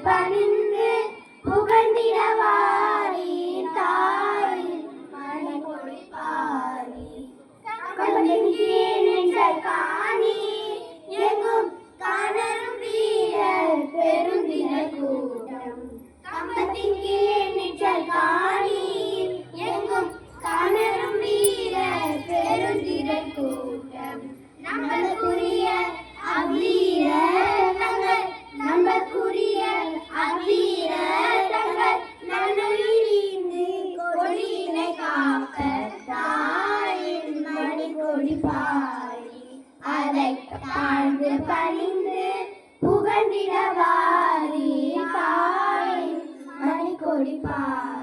பணிந்து புகழ்ந்திடவாரி தாய் மணிக்கொடி பாரி கம்பெங்கே நின்ற காணி எங்கும் காணரும் வீரர் பெருந்திரள் கூட்டம் கம்பத்திங்கே நின்ற காணி எங்கும் காணரும் வீரர் பெருந்திரள் கூட்டம் நமக்குரிய அவ்வீரர் தங்கள் நமக்குரிய அவ்வீரர் தங்கள் நன்னுயிரிந்து கொடியினை காக்க தாயின் மணிக்கொடி பாரி அதை தாழ்ந்து பணிந்து புகழ்ந்திடவாரி தாயின் மணிக்கொடி பாரி.